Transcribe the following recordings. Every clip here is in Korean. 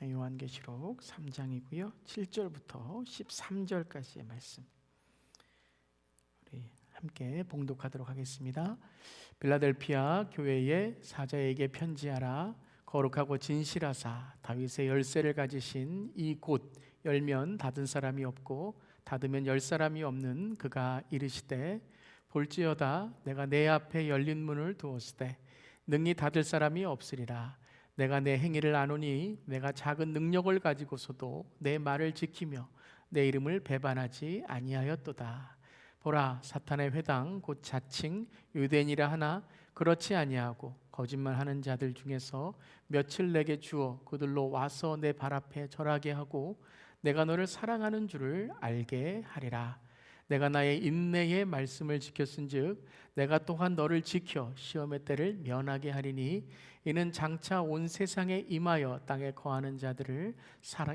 요한계시록 3장이고요. 7절부터 13절까지의 말씀 우리 함께 봉독하도록 하겠습니다. 빌라델피아 교회의 사자에게 편지하라. 거룩하고 진실하사 다윗의 열쇠를 가지신 이 곧 열면 닫은 사람이 없고 닫으면 열 사람이 없는 그가 이르시되 볼지어다 내가 내 앞에 열린 문을 두었으되 능히 닫을 사람이 없으리라. 내가 내 행위를 아노니 내가 작은 능력을 가지고서도 내 말을 지키며 내 이름을 배반하지 아니하였도다. 보라, 사탄의 회당 곧 자칭 유대인이라 하나 그렇지 아니하고 거짓말하는 자들 중에서 며칠 내게 주어 그들로 와서 내 발 앞에 절하게 하고 내가 너를 사랑하는 줄을 알게 하리라. 내가 나의 인내의 말씀을 지켰은즉 내가 또한 너를 지켜 시험의 때를 면하게 하리니 이는 장차 온 세상에 임하여 땅에 거하는 자들을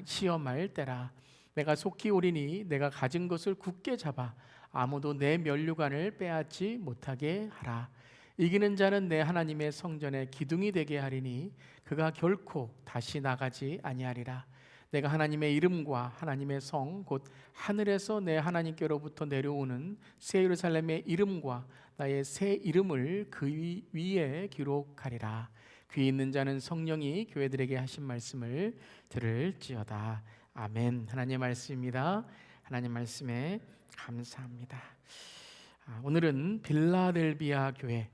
시험할 때라. 내가 속히 오리니 내가 가진 것을 굳게 잡아 아무도 내 면류관을 빼앗지 못하게 하라. 이기는 자는 내 하나님의 성전에 기둥이 되게 하리니 그가 결코 다시 나가지 아니하리라. 내가 하나님의 이름과 하나님의 성 곧 하늘에서 내 하나님께로부터 내려오는 새 예루살렘의 이름과 나의 새 이름을 그 위에 기록하리라. 귀 있는 자는 성령이 교회들에게 하신 말씀을 들을지어다. 아멘. 하나님의 말씀입니다. 하나님 말씀에 감사합니다. 오늘은 빌라델비아 교회,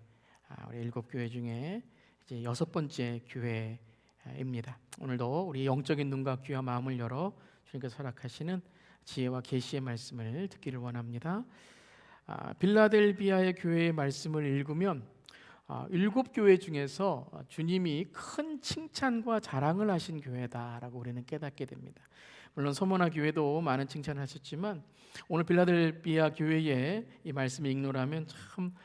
우리 7교회 중에 이제 6번째 교회입니다. 오늘도 우리 영적인 눈과 귀와 마음을 열어 주님께서 허락하시는 지혜와 계시의 말씀을 듣기를 원합니다. 빌라델비아의 교회의 말씀을 읽으면 7교회 중에서 주님이 큰 칭찬과 자랑을 하신 교회다라고 우리는 깨닫게 됩니다. 물론 서머나 교회도 많은 칭찬을 하셨지만 오늘 빌라델비아 교회의 이 말씀을 읽노라면 참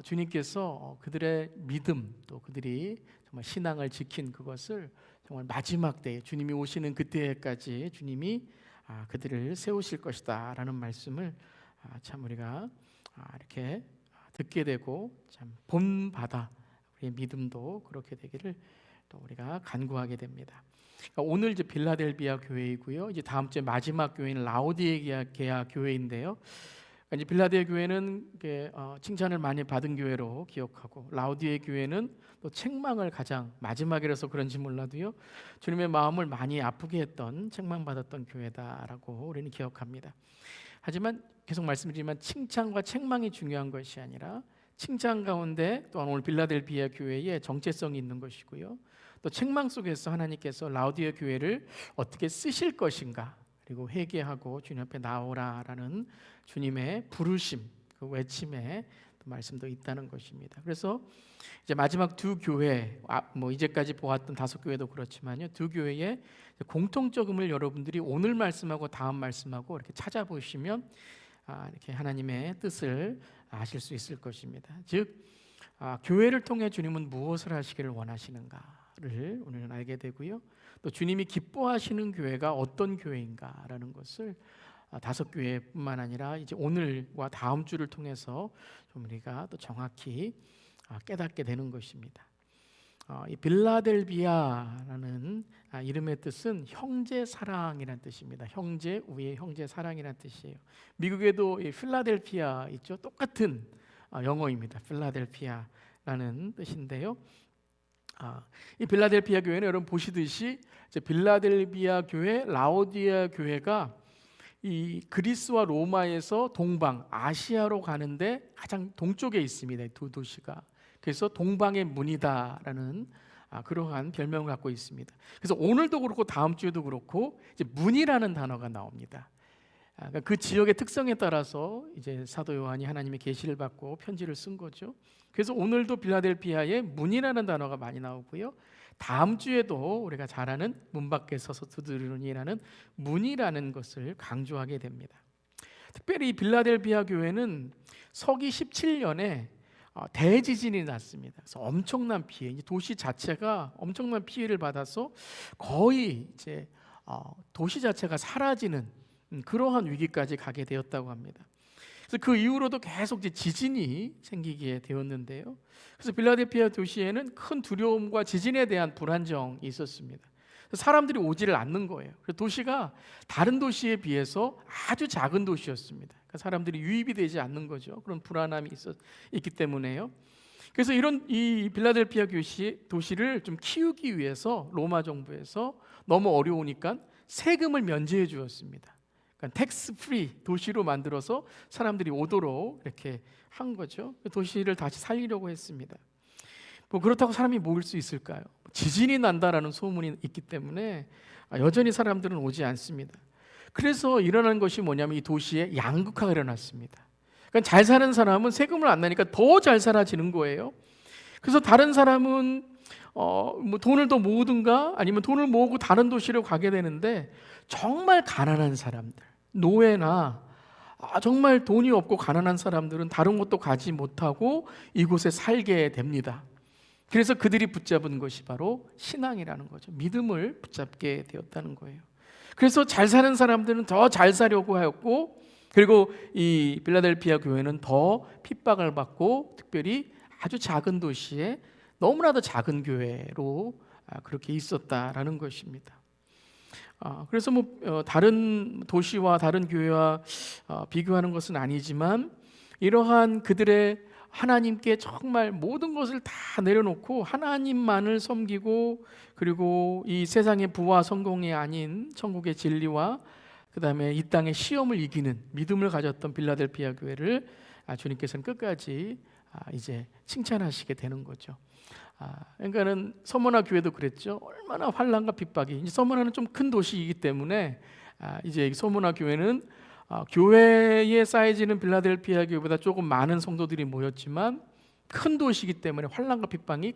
주님께서 그들의 믿음 또 그들이 정말 신앙을 지킨 그것을 정말 마지막 때에 주님이 오시는 그때까지 주님이 그들을 세우실 것이다 라는 말씀을 참 우리가 이렇게 듣게 되고 참 본받아 우리의 믿음도 그렇게 되기를 또 우리가 간구하게 됩니다. 그러니까 오늘 이제 빌라델비아 교회이고요. 이제 다음 주에 마지막 교회는 라오디게아 교회인데요. 이제 빌라델비아 교회는 칭찬을 많이 받은 교회로 기억하고 라오디게 교회는 또 책망을 가장 마지막이라서 그런지 몰라도요 주님의 마음을 많이 아프게 했던 책망받았던 교회다라고 우리는 기억합니다. 하지만 계속 말씀드리지만 칭찬과 책망이 중요한 것이 아니라 칭찬 가운데 또한 오늘 빌라델비아 교회에 정체성이 있는 것이고요 또 책망 속에서 하나님께서 라오디게 교회를 어떻게 쓰실 것인가 그리고 회개하고 주님 앞에 나오라라는 주님의 부르심, 그 외침의 말씀도 있다는 것입니다. 그래서 이제 마지막 두 교회, 이제까지 보았던 5교회도 그렇지만요, 두 교회의 공통점을 여러분들이 오늘 말씀하고 다음 말씀하고 이렇게 찾아보시면 이렇게 하나님의 뜻을 아실 수 있을 것입니다. 즉, 교회를 통해 주님은 무엇을 하시기를 원하시는가를 우리는 알게 되고요. 또 주님이 기뻐하시는 교회가 어떤 교회인가라는 것을 5교회뿐만 아니라 이제 오늘과 다음 주를 통해서 좀 우리가 또 정확히 깨닫게 되는 것입니다. 이 빌라델비아라는 이름의 뜻은 형제 사랑이라는 뜻입니다. 형제 위에 형제 사랑이라는 뜻이에요. 미국에도 이 필라델피아 있죠. 똑같은 영어입니다. 필라델피아라는 뜻인데요. 이 빌라델비아 교회는 여러분 보시듯이 이제 빌라델비아 교회, 라오디게아 교회가 이 그리스와 로마에서 동방, 아시아로 가는데 가장 동쪽에 있습니다. 두 도시가. 그래서 동방의 문이다라는 그러한 별명을 갖고 있습니다. 그래서 오늘도 그렇고 다음 주에도 그렇고 이제 문이라는 단어가 나옵니다. 그 지역의 특성에 따라서 이제 사도 요한이 하나님의 계시를 받고 편지를 쓴 거죠. 그래서 오늘도 빌라델비아에 문이라는 단어가 많이 나오고요. 다음 주에도 우리가 잘 아는 문 밖에 서서 두드리니라는 문이라는 것을 강조하게 됩니다. 특별히 이 빌라델비아 교회는 서기 17년에 대지진이 났습니다. 그래서 엄청난 피해, 도시 자체가 엄청난 피해를 받아서 거의 이제 도시 자체가 사라지는 그러한 위기까지 가게 되었다고 합니다. 그래서 그 이후로도 계속 이제 지진이 생기게 되었는데요. 그래서 빌라델비아 도시에는 큰 두려움과 지진에 대한 불안정이 있었습니다. 사람들이 오지를 않는 거예요. 그래서 도시가 다른 도시에 비해서 아주 작은 도시였습니다. 그러니까 사람들이 유입이 되지 않는 거죠. 그런 불안함이 있기 때문에요. 그래서 이런 이 빌라델피아 도시를 좀 키우기 위해서 로마 정부에서 너무 어려우니까 세금을 면제해 주었습니다. 그러니까 텍스 프리 도시로 만들어서 사람들이 오도록 이렇게 한 거죠. 도시를 다시 살리려고 했습니다. 뭐 그렇다고 사람이 모일 수 있을까요? 지진이 난다라는 소문이 있기 때문에 여전히 사람들은 오지 않습니다. 그래서 일어난 것이 뭐냐면 이 도시에 양극화가 일어났습니다. 그러니까 잘 사는 사람은 세금을 안 내니까 더 잘 살아지는 거예요. 그래서 다른 사람은 뭐 돈을 더 모으든가 아니면 돈을 모으고 다른 도시로 가게 되는데, 정말 가난한 사람들, 노예나 정말 돈이 없고 가난한 사람들은 다른 곳도 가지 못하고 이곳에 살게 됩니다. 그래서 그들이 붙잡은 것이 바로 신앙이라는 거죠. 믿음을 붙잡게 되었다는 거예요. 그래서 잘 사는 사람들은 더 잘 사려고 하였고, 그리고 이 빌라델피아 교회는 더 핍박을 받고, 특별히 아주 작은 도시에 너무나도 작은 교회로 그렇게 있었다라는 것입니다. 그래서 뭐 다른 도시와 다른 교회와 비교하는 것은 아니지만, 이러한 그들의 하나님께 정말 모든 것을 다 내려놓고 하나님만을 섬기고, 그리고 이 세상의 부와 성공이 아닌 천국의 진리와 그 다음에 이 땅의 시험을 이기는 믿음을 가졌던 빌라델피아 교회를 주님께서는 끝까지 이제 칭찬하시게 되는 거죠. 그러니까는 서머나 교회도 그랬죠. 얼마나 환난과 핍박이. 서머나는 좀 큰 도시이기 때문에 이제 서머나 교회는 교회의 사이즈는 빌라델피아 교회보다 조금 많은 성도들이 모였지만 큰 도시이기 때문에 환난과 핍박이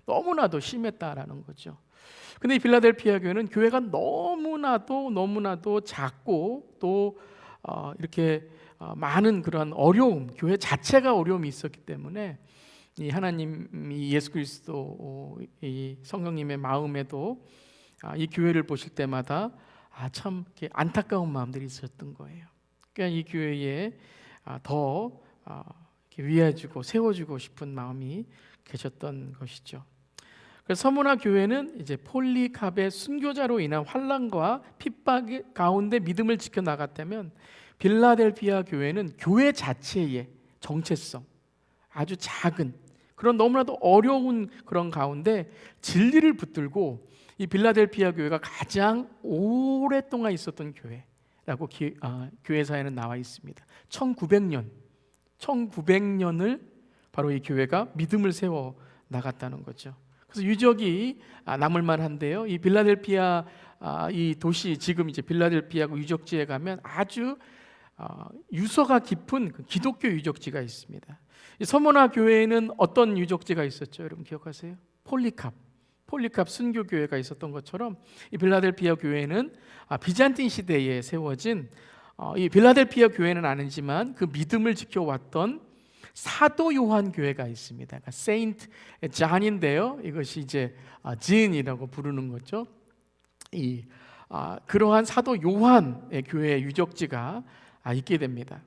너무나도 심했다라는 거죠. 근데 이 빌라델피아 교회는 교회가 너무나도 작고 또 이렇게 많은 그런 어려움, 교회 자체가 어려움이 있었기 때문에 이 하나님이 예수 그리스도 이 성령님의 마음에도 이 교회를 보실 때마다 참 안타까운 마음들이 있었던 거예요. 그러니까 이 교회에 더 위해주고 세워주고 싶은 마음이 계셨던 것이죠. 그래서 서머나 교회는 이제 폴리캅의 순교자로 인한 환난과 핍박 가운데 믿음을 지켜 나갔다면, 빌라델피아 교회는 교회 자체의 정체성, 아주 작은 그런 너무나도 어려운 그런 가운데 진리를 붙들고, 이 빌라델피아 교회가 가장 오랫동안 있었던 교회라고 교회사에는 나와 있습니다. 1900년을 바로 이 교회가 믿음을 세워 나갔다는 거죠. 그래서 유적이 남을 만한데요. 이 빌라델피아 이 도시, 지금 이제 빌라델피아 유적지에 가면 아주 유서가 깊은 기독교 유적지가 있습니다. 이 서머나 교회에는 어떤 유적지가 있었죠? 여러분 기억하세요? 폴리캅 순교교회가 있었던 것처럼 이 빌라델피아 교회는 비잔틴 시대에 세워진 이 빌라델피아 교회는 아니지만 그 믿음을 지켜왔던 사도 요한 교회가 있습니다. 그러니까 세인트 잔인데요. 이것이 이제 진이라고 부르는 거죠. 이 그러한 사도 요한의 교회의 유적지가 있게 됩니다.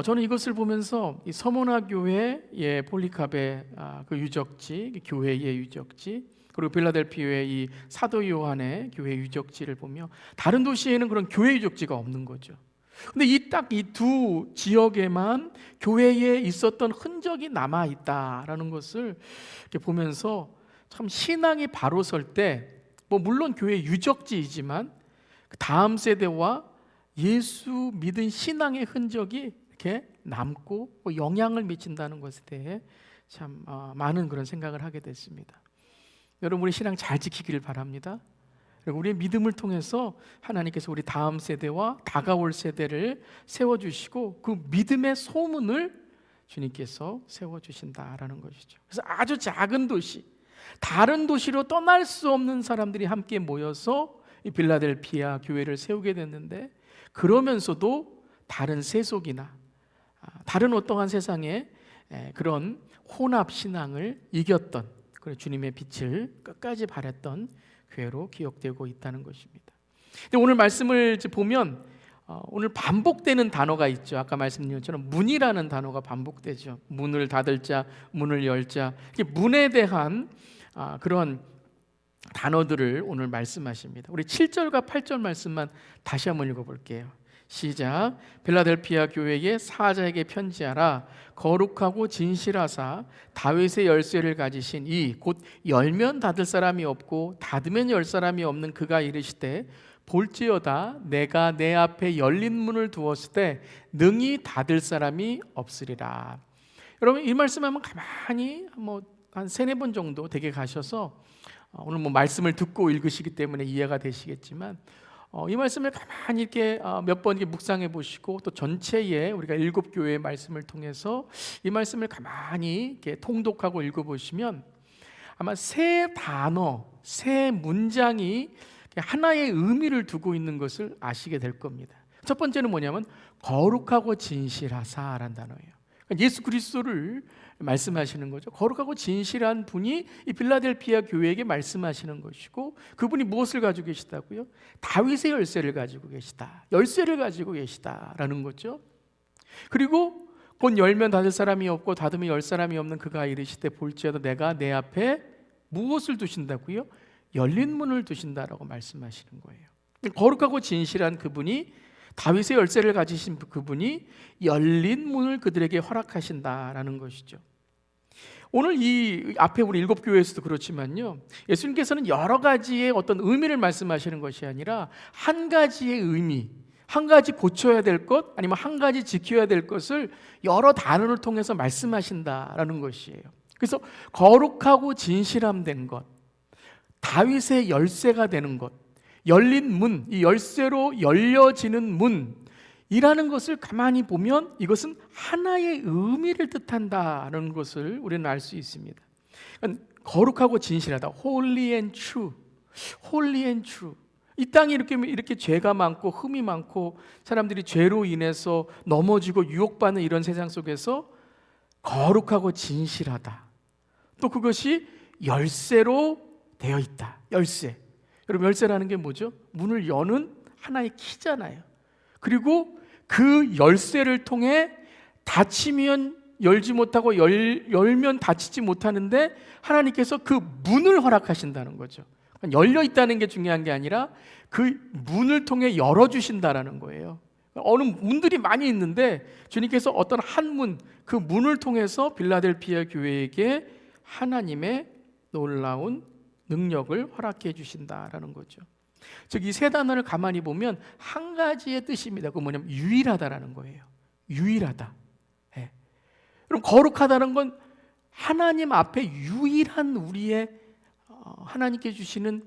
저는 이것을 보면서 이 서머나 교회의 폴리캅의 그 유적지, 교회의 유적지, 그리고 빌라델피아의 이 사도 요한의 교회 유적지를 보며 다른 도시에는 그런 교회 유적지가 없는 거죠. 근데 딱 이 두 지역에만 교회에 있었던 흔적이 남아 있다라는 것을 이렇게 보면서 참 신앙이 바로 설 때, 뭐 물론 교회 유적지이지만 다음 세대와 예수 믿은 신앙의 흔적이 이렇게 남고 영향을 미친다는 것에 대해 참 많은 그런 생각을 하게 됐습니다. 여러분, 우리 신앙 잘 지키기를 바랍니다. 그리고 우리의 믿음을 통해서 하나님께서 우리 다음 세대와 다가올 세대를 세워주시고 그 믿음의 소문을 주님께서 세워주신다라는 것이죠. 그래서 아주 작은 도시, 다른 도시로 떠날 수 없는 사람들이 함께 모여서 이 빌라델피아 교회를 세우게 됐는데, 그러면서도 다른 세속이나 다른 어떠한 세상의 그런 혼합 신앙을 이겼던, 그런 주님의 빛을 끝까지 발했던 교회로 기억되고 있다는 것입니다. 근데 오늘 말씀을 보면 오늘 반복되는 단어가 있죠. 아까 말씀드린 것처럼 문이라는 단어가 반복되죠. 문을 닫을 자, 문을 열 자. 문에 대한 그런 단어들을 오늘 말씀하십니다. 우리 7절과 8절 말씀만 다시 한번 읽어볼게요. 시작. 빌라델피아 교회의 사자에게 편지하라. 거룩하고 진실하사 다윗의 열쇠를 가지신 이 곧 열면 닫을 사람이 없고 닫으면 열 사람이 없는 그가 이르시되 볼지어다 내가 내 앞에 열린 문을 두었을 때 능히 닫을 사람이 없으리라. 여러분 이 말씀하면 가만히 한 3-4번 정도 댁에 가셔서 오늘 말씀을 듣고 읽으시기 때문에 이해가 되시겠지만 이 말씀을 가만히 이렇게 몇 번 묵상해 보시고 또 전체의 우리가 7교회의 말씀을 통해서 이 말씀을 가만히 이렇게 통독하고 읽어 보시면 아마 세 단어, 세 문장이 하나의 의미를 두고 있는 것을 아시게 될 겁니다. 첫 번째는 뭐냐면 거룩하고 진실하사라는 단어예요. 그러니까 예수 그리스도를 말씀하시는 거죠. 거룩하고 진실한 분이 이 빌라델피아 교회에게 말씀하시는 것이고, 그분이 무엇을 가지고 계시다고요? 다윗의 열쇠를 가지고 계시다. 열쇠를 가지고 계시다라는 거죠. 그리고 곧 열면 닫을 사람이 없고 닫으면 열 사람이 없는 그가 이르시되 볼지어다 내가 내 앞에 무엇을 두신다고요? 열린 문을 두신다라고 말씀하시는 거예요. 거룩하고 진실한 그분이, 다윗의 열쇠를 가지신 그분이 열린 문을 그들에게 허락하신다라는 것이죠. 오늘 이 앞에 우리 7교회에서도 그렇지만요, 예수님께서는 여러 가지의 어떤 의미를 말씀하시는 것이 아니라 한 가지의 의미, 한 가지 고쳐야 될 것, 아니면 한 가지 지켜야 될 것을 여러 단어를 통해서 말씀하신다라는 것이에요. 그래서 거룩하고 진실함된 것, 다윗의 열쇠가 되는 것, 열린 문, 이 열쇠로 열려지는 문이라는 것을 가만히 보면 이것은 하나의 의미를 뜻한다는 것을 우리는 알 수 있습니다. 그러니까 거룩하고 진실하다, holy and true, holy and true. 이 땅에 이렇게 죄가 많고 흠이 많고 사람들이 죄로 인해서 넘어지고 유혹받는 이런 세상 속에서 거룩하고 진실하다, 또 그것이 열쇠로 되어 있다. 열쇠. 여러분, 열쇠라는 게 뭐죠? 문을 여는 하나의 키잖아요. 그리고 그 열쇠를 통해 닫히면 열지 못하고 열면 닫히지 못하는데 하나님께서 그 문을 허락하신다는 거죠. 열려 있다는 게 중요한 게 아니라 그 문을 통해 열어주신다라는 거예요. 어느 문들이 많이 있는데 주님께서 어떤 한 문, 그 문을 통해서 빌라델피아 교회에게 하나님의 놀라운 능력을 허락해 주신다라는 거죠. 즉 이 세 단어를 가만히 보면 한 가지의 뜻입니다. 그건 뭐냐면 유일하다라는 거예요. 유일하다. 네. 그럼 거룩하다는 건 하나님 앞에 유일한 우리의 하나님께 주시는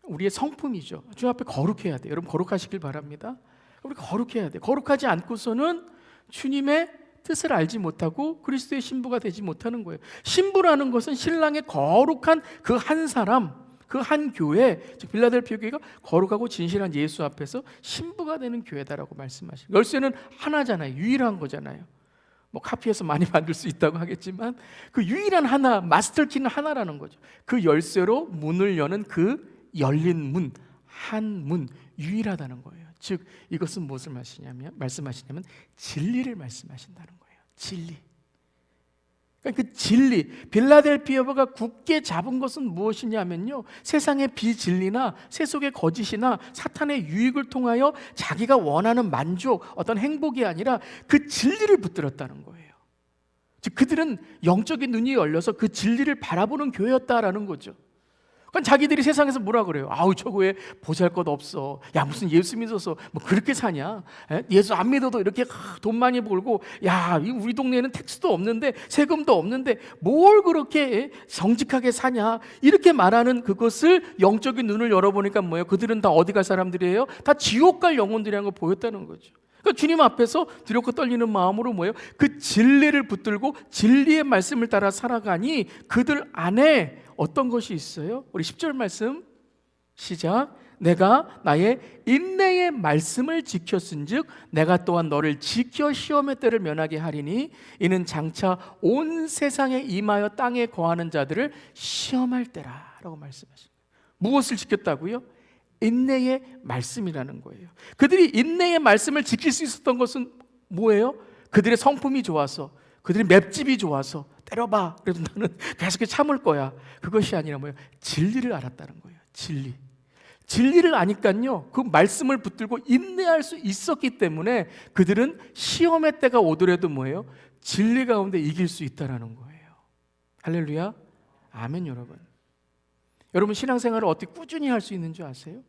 우리의 성품이죠. 주님 앞에 거룩해야 돼요. 여러분 거룩하시길 바랍니다. 우리 거룩해야 돼요. 거룩하지 않고서는 주님의 뜻을 알지 못하고 그리스도의 신부가 되지 못하는 거예요. 신부라는 것은 신랑의 거룩한 그 한 사람, 그 한 교회, 즉 빌라델피아 교회가 거룩하고 진실한 예수 앞에서 신부가 되는 교회다라고 말씀하시고, 열쇠는 하나잖아요. 유일한 거잖아요. 카피해서 많이 만들 수 있다고 하겠지만 그 유일한 하나, 마스터 키는 하나라는 거죠. 그 열쇠로 문을 여는 그 열린 문, 한 문, 유일하다는 거예요. 즉 이것은 무엇을 말씀하시냐면 진리를 말씀하신다는 거예요. 진리. 그러니까 그 진리, 빌라델피아가 굳게 잡은 것은 무엇이냐면요, 세상의 비진리나 세속의 거짓이나 사탄의 유익을 통하여 자기가 원하는 만족, 어떤 행복이 아니라 그 진리를 붙들었다는 거예요. 즉 그들은 영적인 눈이 열려서 그 진리를 바라보는 교회였다라는 거죠. 그러니까 자기들이 세상에서 뭐라 그래요? 아우 저 교회 보잘것 없어. 야 무슨 예수 믿어서 그렇게 사냐? 예수 안 믿어도 이렇게 돈 많이 벌고, 야 우리 동네에는 택스도 없는데 세금도 없는데 뭘 그렇게 정직하게 사냐? 이렇게 말하는 그것을 영적인 눈을 열어보니까 뭐예요? 그들은 다 어디 갈 사람들이에요? 다 지옥 갈 영혼들이라는 걸 보였다는 거죠. 그러니까 주님 앞에서 두렵고 떨리는 마음으로 뭐예요? 그 진리를 붙들고 진리의 말씀을 따라 살아가니 그들 안에 어떤 것이 있어요? 우리 10절 말씀 시작. 내가 나의 인내의 말씀을 지켰은즉 내가 또한 너를 지켜 시험의 때를 면하게 하리니 이는 장차 온 세상에 임하여 땅에 거하는 자들을 시험할 때라라고 말씀하십니다. 무엇을 지켰다고요? 인내의 말씀이라는 거예요. 그들이 인내의 말씀을 지킬 수 있었던 것은 뭐예요? 그들의 성품이 좋아서, 그들의 맵집이 좋아서 때려봐 그래도 나는 계속 참을 거야, 그것이 아니라 뭐예요? 진리를 알았다는 거예요. 진리를 아니까요, 그 말씀을 붙들고 인내할 수 있었기 때문에 그들은 시험의 때가 오더라도 뭐예요? 진리 가운데 이길 수 있다라는 거예요. 할렐루야. 아멘. 여러분 신앙생활을 어떻게 꾸준히 할 수 있는 줄 아세요?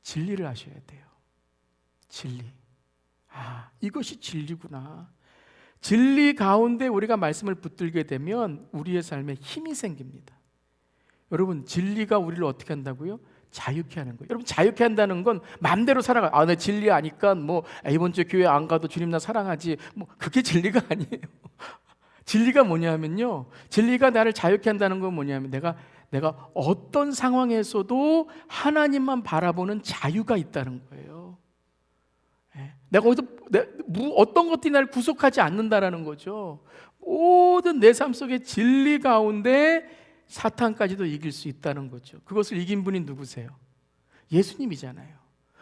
진리를 아셔야 돼요. 진리. 이것이 진리구나. 진리 가운데 우리가 말씀을 붙들게 되면 우리의 삶에 힘이 생깁니다. 여러분 진리가 우리를 어떻게 한다고요? 자유케 하는 거예요. 여러분 자유케 한다는 건 마음대로 살아가. 내 진리 아니까 이번 주에 교회 안 가도 주님 나 사랑하지. 그게 진리가 아니에요. 진리가 뭐냐면요. 진리가 나를 자유케 한다는 건 뭐냐면 내가 어떤 상황에서도 하나님만 바라보는 자유가 있다는 거예요. 내가 어떤 것들이 나를 구속하지 않는다라는 거죠. 모든 내 삶 속의 진리 가운데 사탄까지도 이길 수 있다는 거죠. 그것을 이긴 분이 누구세요? 예수님이잖아요.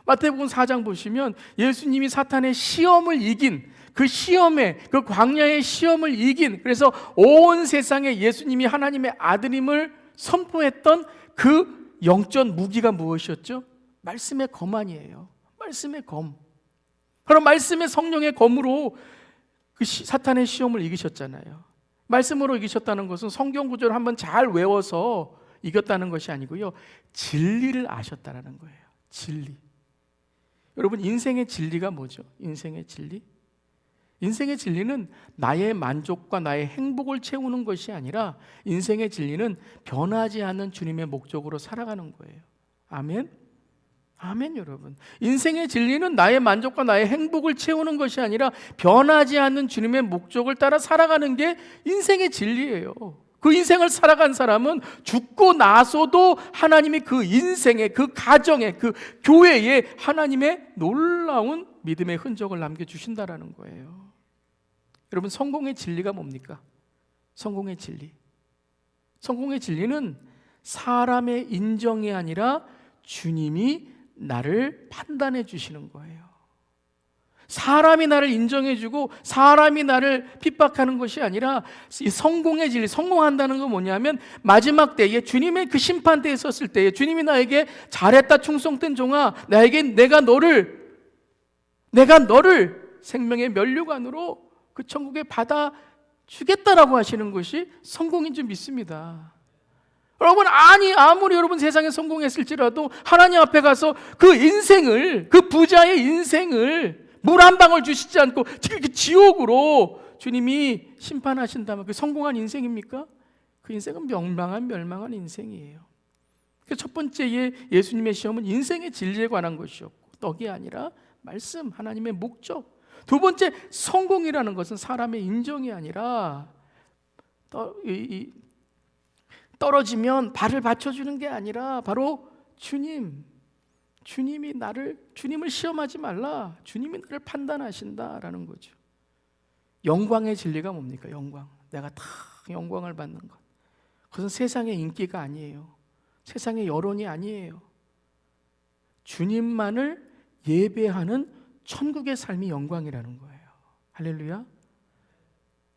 마태복음 4장 보시면 예수님이 사탄의 시험을 이긴, 그 시험에, 그 광야의 시험을 이긴, 그래서 온 세상에 예수님이 하나님의 아들임을 선포했던 그 영적 무기가 무엇이었죠? 말씀의 검안이에요. 말씀의 검. 바로 말씀의 성령의 검으로 그 사탄의 시험을 이기셨잖아요. 말씀으로 이기셨다는 것은 성경 구절을 한번 잘 외워서 이겼다는 것이 아니고요, 진리를 아셨다는 거예요. 진리. 여러분 인생의 진리가 뭐죠? 인생의 진리? 인생의 진리는 나의 만족과 나의 행복을 채우는 것이 아니라 인생의 진리는 변하지 않는 주님의 목적으로 살아가는 거예요. 아멘? 아멘. 여러분 인생의 진리는 나의 만족과 나의 행복을 채우는 것이 아니라 변하지 않는 주님의 목적을 따라 살아가는 게 인생의 진리예요. 그 인생을 살아간 사람은 죽고 나서도 하나님이 그 인생에, 그 가정에, 그 교회에 하나님의 놀라운 믿음의 흔적을 남겨주신다라는 거예요. 여러분 성공의 진리가 뭡니까? 성공의 진리. 성공의 진리는 사람의 인정이 아니라 주님이 나를 판단해 주시는 거예요. 사람이 나를 인정해주고 사람이 나를 핍박하는 것이 아니라 이 성공의 진리, 성공한다는 건 뭐냐면 마지막 때에 주님의 그 심판대에 섰을 때에 주님이 나에게 잘했다 충성된 종아, 내가 너를 생명의 면류관으로 그 천국에 받아주겠다라고 하시는 것이 성공인 줄 믿습니다. 여러분 아무리 여러분 세상에 성공했을지라도 하나님 앞에 가서 그 인생을, 그 부자의 인생을 물 한 방울 주시지 않고 지옥으로 주님이 심판하신다면 그 성공한 인생입니까? 그 인생은 멸망한 인생이에요. 그 첫 번째의 예수님의 시험은 인생의 진리에 관한 것이었고 떡이 아니라 말씀, 하나님의 목적. 두 번째 성공이라는 것은 사람의 인정이 아니라 떨어지면 발을 받쳐주는 게 아니라 바로 주님을 시험하지 말라. 주님이 나를 판단하신다라는 거죠. 영광의 진리가 뭡니까? 영광. 내가 다 영광을 받는 것. 그것은 세상의 인기가 아니에요. 세상의 여론이 아니에요. 주님만을 예배하는 천국의 삶이 영광이라는 거예요. 할렐루야.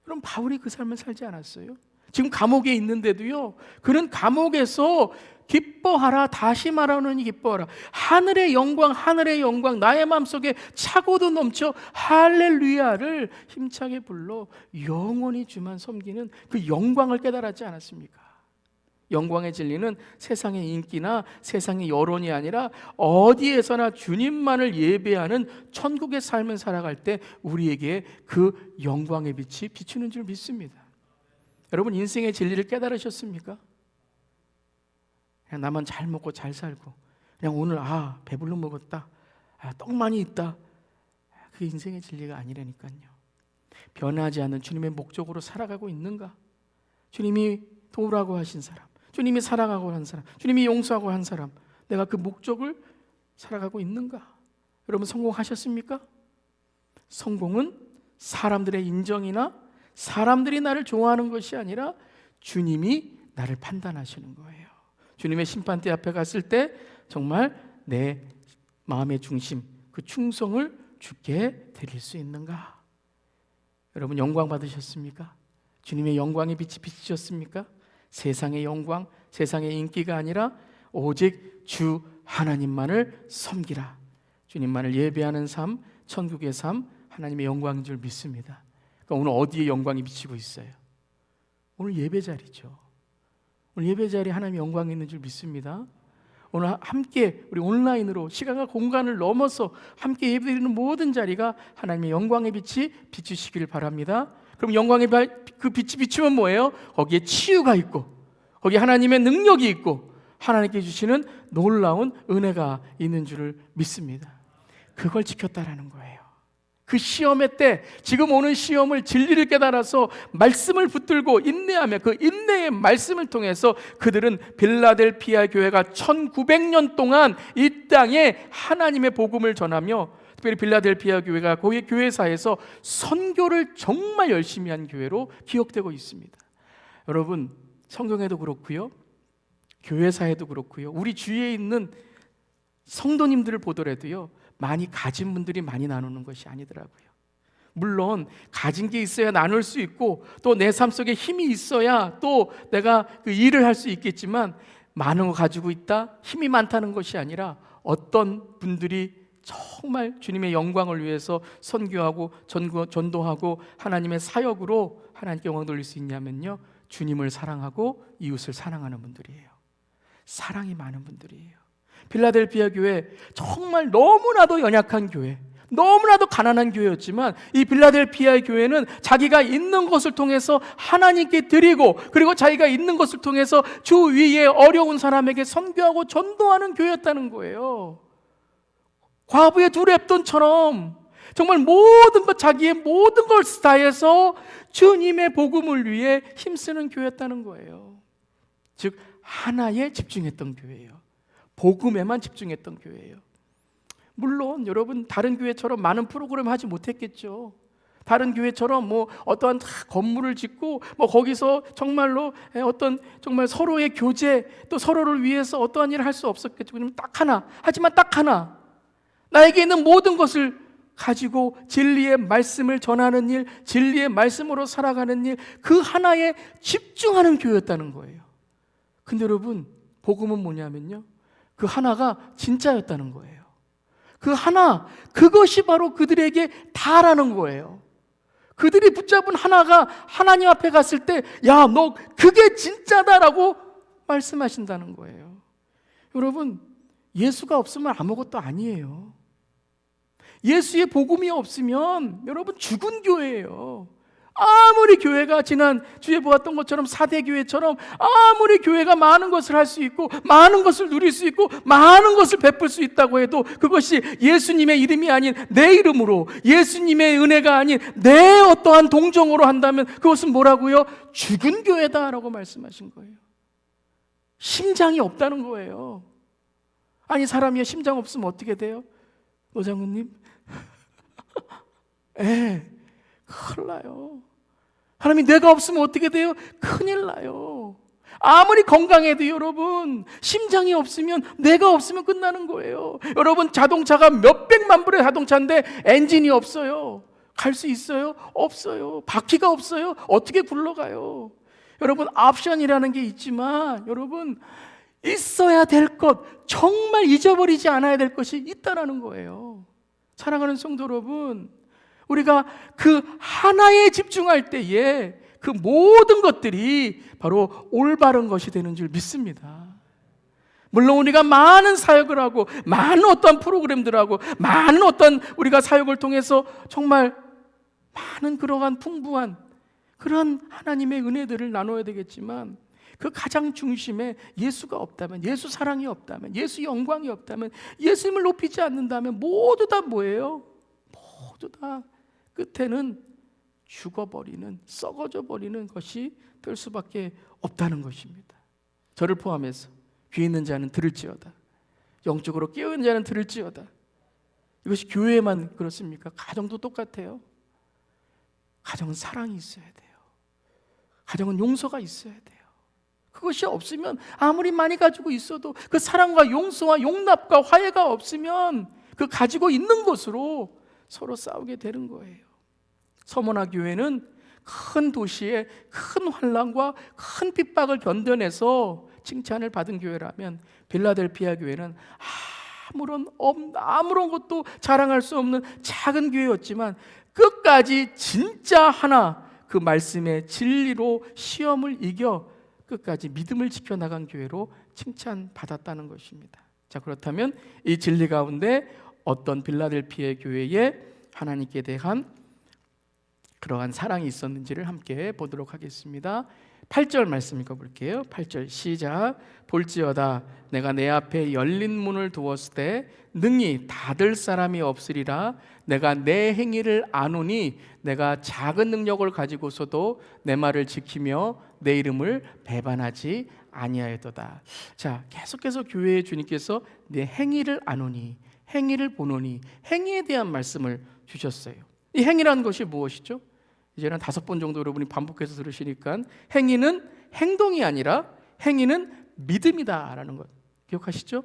그럼 바울이 그 삶을 살지 않았어요? 지금 감옥에 있는데도요, 그는 감옥에서 기뻐하라, 다시 말하노니 기뻐하라. 하늘의 영광, 나의 마음속에 차고도 넘쳐 할렐루야를 힘차게 불러 영원히 주만 섬기는 그 영광을 깨달았지 않았습니까? 영광의 진리는 세상의 인기나 세상의 여론이 아니라 어디에서나 주님만을 예배하는 천국의 삶을 살아갈 때 우리에게 그 영광의 빛이 비추는 줄 믿습니다. 여러분 인생의 진리를 깨달으셨습니까? 그냥 나만 잘 먹고 잘 살고 그냥 오늘 배불러 먹었다, 떡 많이 있다, 그 인생의 진리가 아니라니까요. 변하지 않는 주님의 목적으로 살아가고 있는가? 주님이 도우라고 하신 사람, 주님이 사랑하고 한 사람, 주님이 용서하고 한 사람, 내가 그 목적을 살아가고 있는가? 여러분 성공하셨습니까? 성공은 사람들의 인정이나 사람들이 나를 좋아하는 것이 아니라 주님이 나를 판단하시는 거예요. 주님의 심판대 앞에 갔을 때 정말 내 마음의 중심, 그 충성을 주께 드릴 수 있는가? 여러분 영광 받으셨습니까? 주님의 영광의 빛이 비치셨습니까? 세상의 영광, 세상의 인기가 아니라 오직 주 하나님만을 섬기라. 주님만을 예배하는 삶, 천국의 삶, 하나님의 영광인 줄 믿습니다. 그러니까 오늘 어디에 영광이 비치고 있어요? 오늘 예배 자리죠. 오늘 예배 자리에 하나님의 영광이 있는 줄 믿습니다. 오늘 함께 우리 온라인으로 시간과 공간을 넘어서 함께 예배드리는 모든 자리가 하나님의 영광의 빛이 비추시길 바랍니다. 그럼 영광의 그 빛이 비추면 뭐예요? 거기에 치유가 있고, 거기에 하나님의 능력이 있고, 하나님께 주시는 놀라운 은혜가 있는 줄을 믿습니다. 그걸 지켰다라는 거예요. 그 시험의 때, 지금 오는 시험을 진리를 깨달아서 말씀을 붙들고 인내하며 그 인내의 말씀을 통해서 그들은 빌라델피아 교회가 1900년 동안 이 땅에 하나님의 복음을 전하며, 특별히 빌라델피아 교회가 거기 교회사에서 선교를 정말 열심히 한 교회로 기억되고 있습니다. 여러분, 성경에도 그렇고요, 교회사에도 그렇고요, 우리 주위에 있는 성도님들을 보더라도요, 많이 가진 분들이 많이 나누는 것이 아니더라고요. 물론 가진 게 있어야 나눌 수 있고, 또 내 삶 속에 힘이 있어야 또 내가 그 일을 할 수 있겠지만, 많은 거 가지고 있다, 힘이 많다는 것이 아니라 어떤 분들이 정말 주님의 영광을 위해서 선교하고 전도하고 하나님의 사역으로 하나님께 영광 돌릴 수 있냐면요, 주님을 사랑하고 이웃을 사랑하는 분들이에요. 사랑이 많은 분들이에요. 빌라델피아 교회, 정말 너무나도 연약한 교회, 너무나도 가난한 교회였지만 이 빌라델피아 교회는 자기가 있는 것을 통해서 하나님께 드리고, 그리고 자기가 있는 것을 통해서 주 위에 어려운 사람에게 선교하고 전도하는 교회였다는 거예요. 과부의 두 랩돈처럼 정말 모든 것, 자기의 모든 걸 다해서 주님의 복음을 위해 힘쓰는 교회였다는 거예요. 즉 하나에 집중했던 교회예요. 복음에만 집중했던 교회예요. 물론 여러분, 다른 교회처럼 많은 프로그램을 하지 못했겠죠. 다른 교회처럼 뭐 어떠한 건물을 짓고 뭐 거기서 정말로 어떤 정말 서로의 교제, 또 서로를 위해서 어떠한 일을 할 수 없었겠죠. 그러면 딱 하나, 하지만 딱 하나, 나에게 있는 모든 것을 가지고 진리의 말씀을 전하는 일, 진리의 말씀으로 살아가는 일, 그 하나에 집중하는 교회였다는 거예요. 근데 여러분, 복음은 뭐냐면요, 그 하나가 진짜였다는 거예요. 그 하나, 그것이 바로 그들에게 다라는 거예요. 그들이 붙잡은 하나가 하나님 앞에 갔을 때, 야, 너 그게 진짜다라고 말씀하신다는 거예요. 여러분, 예수가 없으면 아무것도 아니에요. 예수의 복음이 없으면 여러분 죽은 교회예요. 아무리 교회가 지난 주에 보았던 것처럼 4대 교회처럼 아무리 교회가 많은 것을 할 수 있고 많은 것을 누릴 수 있고 많은 것을 베풀 수 있다고 해도 그것이 예수님의 이름이 아닌 내 이름으로, 예수님의 은혜가 아닌 내 어떠한 동정으로 한다면 그것은 뭐라고요? 죽은 교회다라고 말씀하신 거예요. 심장이 없다는 거예요. 아니, 사람이 심장 없으면 어떻게 돼요? 노장훈님? 큰일 나요. 하나님이 내가 없으면 어떻게 돼요? 큰일 나요. 아무리 건강해도 여러분, 심장이 없으면, 내가 없으면 끝나는 거예요. 여러분, 자동차가 몇백만 불의 자동차인데 엔진이 없어요. 갈 수 있어요? 없어요. 바퀴가 없어요? 어떻게 굴러가요? 여러분, 옵션이라는 게 있지만 여러분, 있어야 될 것, 정말 잊어버리지 않아야 될 것이 있다라는 거예요. 사랑하는 성도 여러분, 우리가 그 하나에 집중할 때에 그 모든 것들이 바로 올바른 것이 되는 줄 믿습니다. 물론 우리가 많은 사역을 하고 많은 어떤 프로그램들하고 많은 어떤 우리가 사역을 통해서 정말 많은 그러한 풍부한 그런 하나님의 은혜들을 나눠야 되겠지만, 그 가장 중심에 예수가 없다면, 예수 사랑이 없다면, 예수 영광이 없다면, 예수님을 높이지 않는다면 모두 다 뭐예요? 모두 다 끝에는 죽어버리는, 썩어져 버리는 것이 될 수밖에 없다는 것입니다. 저를 포함해서 귀에 있는 자는 들을지어다, 영적으로 깨어있는 자는 들을지어다. 이것이 교회만 그렇습니까? 가정도 똑같아요. 가정은 사랑이 있어야 돼요. 가정은 용서가 있어야 돼요. 그것이 없으면 아무리 많이 가지고 있어도 그 사랑과 용서와 용납과 화해가 없으면 그 가지고 있는 것으로 서로 싸우게 되는 거예요. 서머나 교회는 큰 도시의 큰 환난과 큰 핍박을 견뎌내서 칭찬을 받은 교회라면 빌라델피아 교회는 아무런 것도 자랑할 수 없는 작은 교회였지만 끝까지 진짜 하나 그 말씀의 진리로 시험을 이겨 끝까지 믿음을 지켜나간 교회로 칭찬받았다는 것입니다. 자, 그렇다면 이 진리 가운데 어떤 빌라델피아 교회에 하나님께 대한 그러한 사랑이 있었는지를 함께 보도록 하겠습니다. 8절 말씀 읽어볼게요. 8절 시작. 볼지어다 내가 내 앞에 열린 문을 두었을 때 능히 닫을 사람이 없으리라. 내가 내 행위를 아노니 내가 작은 능력을 가지고서도 내 말을 지키며 내 이름을 배반하지 아니하였도다. 자, 계속해서 교회의 주님께서 내 행위를 아노니, 행위를 보노니, 행위에 대한 말씀을 주셨어요. 이 행위라는 것이 무엇이죠? 이제는 5번 정도 여러분이 반복해서 들으시니까 행위는 행동이 아니라 행위는 믿음이다라는 것 기억하시죠?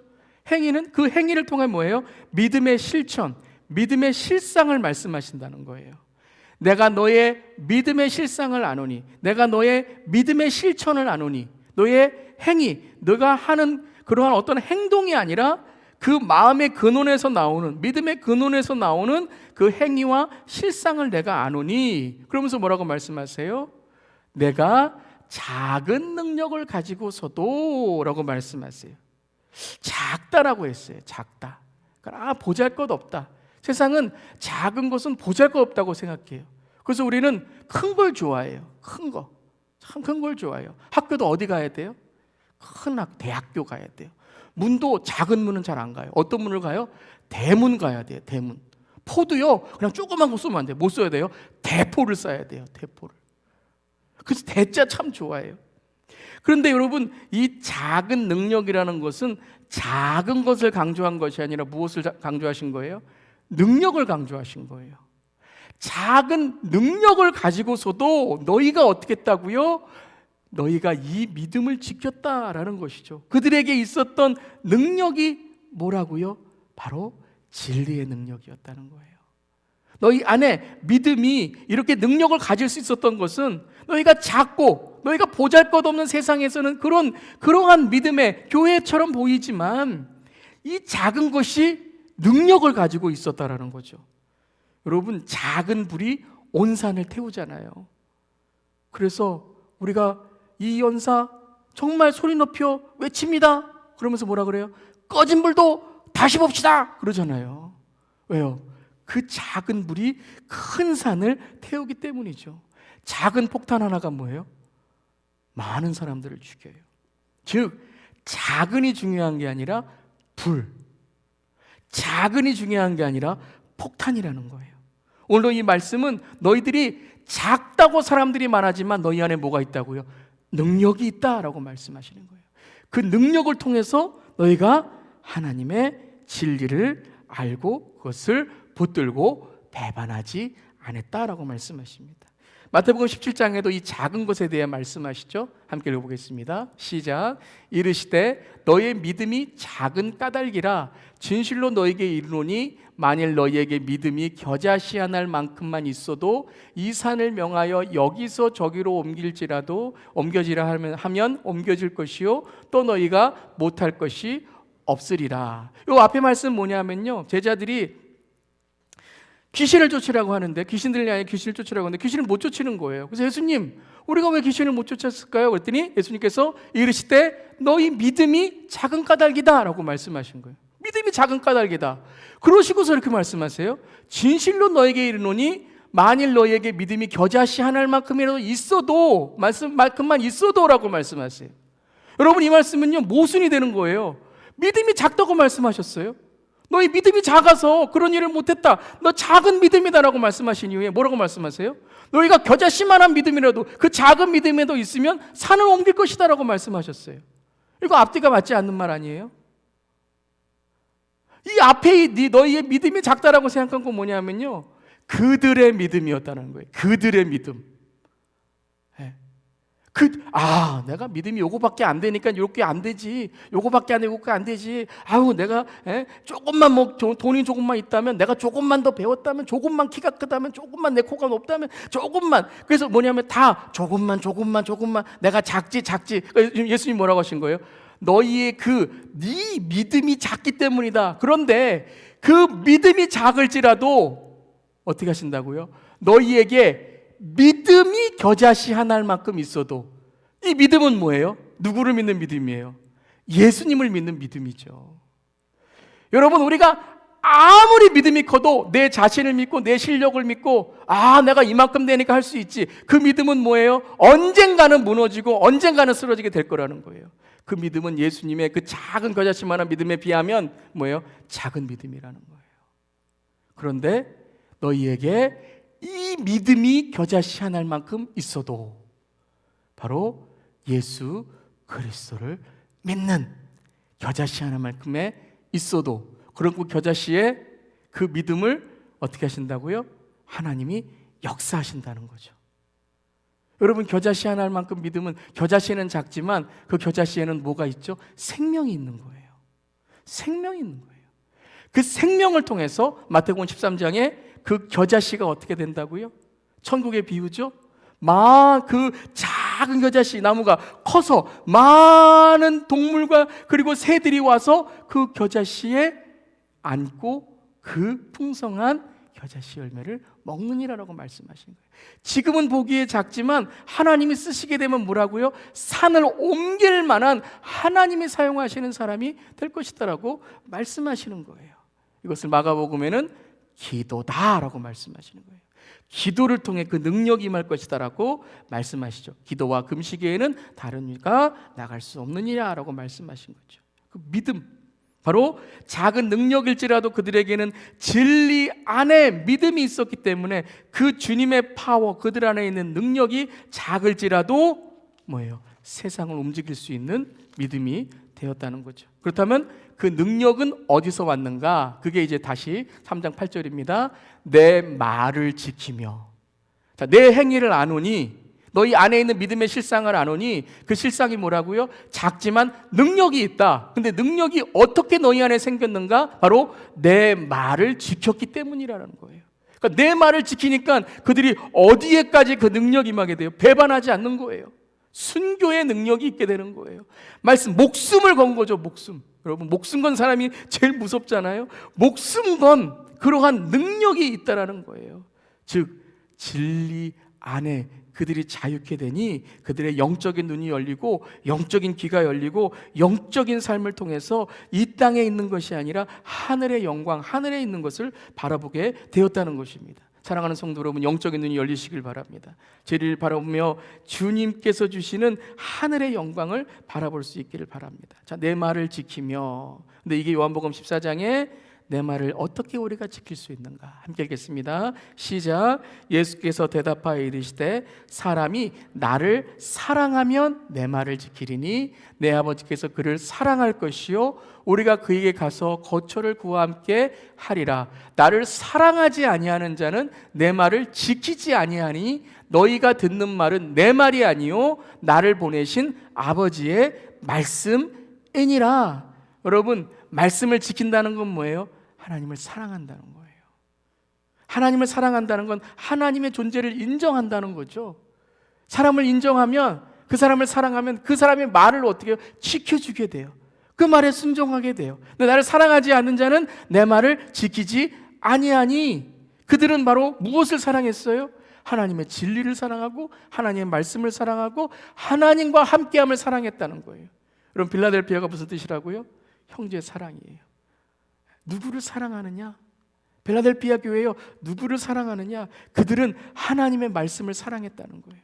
행위는 그 행위를 통해 뭐예요? 믿음의 실천, 믿음의 실상을 말씀하신다는 거예요. 내가 너의 믿음의 실상을 아노니, 내가 너의 믿음의 실천을 아노니, 너의 행위, 너가 하는 그러한 어떤 행동이 아니라 그 마음의 근원에서 나오는, 믿음의 근원에서 나오는 그 행위와 실상을 내가 아노니, 그러면서 뭐라고 말씀하세요? 내가 작은 능력을 가지고서도 라고 말씀하세요. 작다라고 했어요. 작다. 그러니까 보잘것없다. 세상은 작은 것은 보잘것없다고 생각해요. 그래서 우리는 큰 걸 좋아해요. 큰 거. 참 큰 걸 좋아해요. 학교도 어디 가야 돼요? 큰 대학교 가야 돼요. 문도 작은 문은 잘 안 가요. 어떤 문을 가요? 대문 가야 돼요. 대문. 포도요 그냥 조그만 거 쏘면 안 돼요. 못 써야 돼요. 대포를 쏴야 돼요. 대포를. 그래서 대자 참 좋아해요. 그런데 여러분, 이 작은 능력이라는 것은 작은 것을 강조한 것이 아니라 무엇을 강조하신 거예요? 능력을 강조하신 거예요. 작은 능력을 가지고서도 너희가 어떻게 했다고요? 너희가 이 믿음을 지켰다라는 것이죠. 그들에게 있었던 능력이 뭐라고요? 바로 진리의 능력이었다는 거예요. 너희 안에 믿음이 이렇게 능력을 가질 수 있었던 것은 너희가 작고 너희가 보잘것없는 세상에서는 그러한 믿음의 교회처럼 보이지만 이 작은 것이 능력을 가지고 있었다라는 거죠. 여러분, 작은 불이 온 산을 태우잖아요. 그래서 우리가 이 연사 정말 소리 높여 외칩니다. 그러면서 뭐라 그래요? 꺼진 불도 다시 봅시다 그러잖아요. 왜요? 그 작은 불이 큰 산을 태우기 때문이죠. 작은 폭탄 하나가 뭐예요? 많은 사람들을 죽여요. 즉 작은이 중요한 게 아니라 작은이 중요한 게 아니라 폭탄이라는 거예요. 오늘 이 말씀은 너희들이 작다고 사람들이 말하지만 너희 안에 뭐가 있다고요? 능력이 있다라고 말씀하시는 거예요. 그 능력을 통해서 너희가 하나님의 진리를 알고 그것을 붙들고 배반하지 않았다라고 말씀하십니다. 마태복음 17장에도 이 작은 것에 대해 말씀하시죠. 함께 읽어보겠습니다. 시작. 이르시되 너의 믿음이 작은 까닭이라 진실로 너에게 이르노니 만일 너희에게 믿음이 겨자씨앗날 만큼만 있어도 이 산을 명하여 여기서 저기로 옮겨지라 하면 옮겨질 것이요 또 너희가 못할 것이 없으리라. 이 앞에 말씀 뭐냐면요, 제자들이 귀신을 쫓으라고 하는데 귀신들이 아니라 귀신을 쫓으라고 하는데 귀신을 못 쫓는 거예요. 그래서 예수님, 우리가 왜 귀신을 못 쫓았을까요? 그랬더니 예수님께서 이르시되 너희 믿음이 작은 까닭이다 라고 말씀하신 거예요. 믿음이 작은 까닭이다. 그러시고서 이렇게 말씀하세요. 진실로 너에게 이르노니 만일 너에게 믿음이 겨자씨 하나만큼이라도 있어도 말씀만큼만 있어도라고 말씀하세요. 여러분, 이 말씀은요 모순이 되는 거예요. 믿음이 작다고 말씀하셨어요. 너희 믿음이 작아서 그런 일을 못했다. 너 작은 믿음이다라고 말씀하신 이후에 뭐라고 말씀하세요? 너희가 겨자씨만한 믿음이라도 그 작은 믿음에도 있으면 산을 옮길 것이다 라고 말씀하셨어요. 이거 앞뒤가 맞지 않는 말 아니에요? 이 앞에 너희의 믿음이 작다라고 생각한 건 뭐냐면요, 그들의 믿음이었다는 거예요. 그들의 믿음. 내가 믿음이 요거밖에 안 되니까 이렇게 안 되지. 요거밖에 안 되고 요거밖에 안 되지. 내가 조금만 돈이 조금만 있다면, 내가 조금만 더 배웠다면, 조금만 키가 크다면, 조금만 내 코가 높다면, 조금만. 그래서 뭐냐면 다 조금만 내가 작지. 예수님 뭐라고 하신 거예요? 너희의 네 믿음이 작기 때문이다. 그런데 그 믿음이 작을지라도 어떻게 하신다고요? 너희에게 믿음이 겨자씨 한 알만큼 있어도, 이 믿음은 뭐예요? 누구를 믿는 믿음이에요? 예수님을 믿는 믿음이죠. 여러분, 우리가 아무리 믿음이 커도 내 자신을 믿고 내 실력을 믿고 내가 이만큼 되니까 할 수 있지, 그 믿음은 뭐예요? 언젠가는 무너지고 언젠가는 쓰러지게 될 거라는 거예요. 그 믿음은 예수님의 그 작은 겨자씨만한 믿음에 비하면 뭐예요? 작은 믿음이라는 거예요. 그런데 너희에게 이 믿음이 겨자씨 한 알만큼 있어도, 바로 예수 그리스도를 믿는 겨자씨 하나만큼에 있어도, 그런 그 겨자씨의 그 믿음을 어떻게 하신다고요? 하나님이 역사하신다는 거죠. 여러분, 겨자씨 하나 알만큼 믿음은, 겨자씨는 작지만 그 겨자씨에는 뭐가 있죠? 생명이 있는 거예요. 생명이 있는 거예요. 그 생명을 통해서 마태복음 13장에 그 겨자씨가 어떻게 된다고요? 천국의 비유죠. 그 작은 겨자씨 나무가 커서 많은 동물과 그리고 새들이 와서 그 겨자씨에 앉고 그 풍성한 겨자씨 열매를 먹느니라라고 말씀하신 거예요. 지금은 보기에 작지만 하나님이 쓰시게 되면 뭐라고요? 산을 옮길 만한 하나님이 사용하시는 사람이 될 것이다라고 말씀하시는 거예요. 이것을 마가복음에는 기도다라고 말씀하시는 거예요. 기도를 통해 그 능력이 임할 것이다라고 말씀하시죠. 기도와 금식 외에는 다른 이가 나갈 수 없느니라라고 말씀하신 거죠. 그 믿음, 바로 작은 능력일지라도 그들에게는 진리 안에 믿음이 있었기 때문에 그 주님의 파워, 그들 안에 있는 능력이 작을지라도 뭐예요? 세상을 움직일 수 있는 믿음이 되었다는 거죠. 그렇다면 그 능력은 어디서 왔는가? 그게 이제 다시 3장 8절입니다. 내 말을 지키며. 자, 내 행위를 아노니, 너희 안에 있는 믿음의 실상을 아노니, 그 실상이 뭐라고요? 작지만 능력이 있다. 근데 능력이 어떻게 너희 안에 생겼는가? 바로 내 말을 지켰기 때문이라는 거예요. 그러니까 내 말을 지키니까 그들이 어디에까지 그 능력이 임하게 돼요? 배반하지 않는 거예요. 순교의 능력이 있게 되는 거예요. 목숨을 건 거죠. 목숨. 여러분, 목숨 건 사람이 제일 무섭잖아요. 목숨 건 그러한 능력이 있다라는 거예요. 즉 진리 안에 그들이 자유케 되니 그들의 영적인 눈이 열리고 영적인 귀가 열리고 영적인 삶을 통해서 이 땅에 있는 것이 아니라 하늘의 영광, 하늘에 있는 것을 바라보게 되었다는 것입니다. 사랑하는 성도 여러분, 영적인 눈이 열리시길 바랍니다. 죄를 바라보며 주님께서 주시는 하늘의 영광을 바라볼 수 있기를 바랍니다. 자, 내 말을 지키며. 근데 이게 요한복음 14장에 내 말을 어떻게 우리가 지킬 수 있는가? 함께 읽겠습니다. 시작. 예수께서 대답하여 이르시되 사람이 나를 사랑하면 내 말을 지키리니 내 아버지께서 그를 사랑할 것이요 우리가 그에게 가서 거처를 그와 함께 하리라. 나를 사랑하지 아니하는 자는 내 말을 지키지 아니하니 너희가 듣는 말은 내 말이 아니요 나를 보내신 아버지의 말씀이니라. 여러분, 말씀을 지킨다는 건 뭐예요? 하나님을 사랑한다는 거예요. 하나님을 사랑한다는 건 하나님의 존재를 인정한다는 거죠. 사람을 인정하면, 그 사람을 사랑하면 그 사람의 말을 어떻게 해요? 지켜주게 돼요. 그 말에 순종하게 돼요. 근데 나를 사랑하지 않는 자는 내 말을 지키지 아니하니, 그들은 바로 무엇을 사랑했어요? 하나님의 진리를 사랑하고 하나님의 말씀을 사랑하고 하나님과 함께함을 사랑했다는 거예요. 여러분, 빌라델피아가 무슨 뜻이라고요? 형제 사랑이에요. 누구를 사랑하느냐? 빌라델피아 교회요, 누구를 사랑하느냐? 그들은 하나님의 말씀을 사랑했다는 거예요.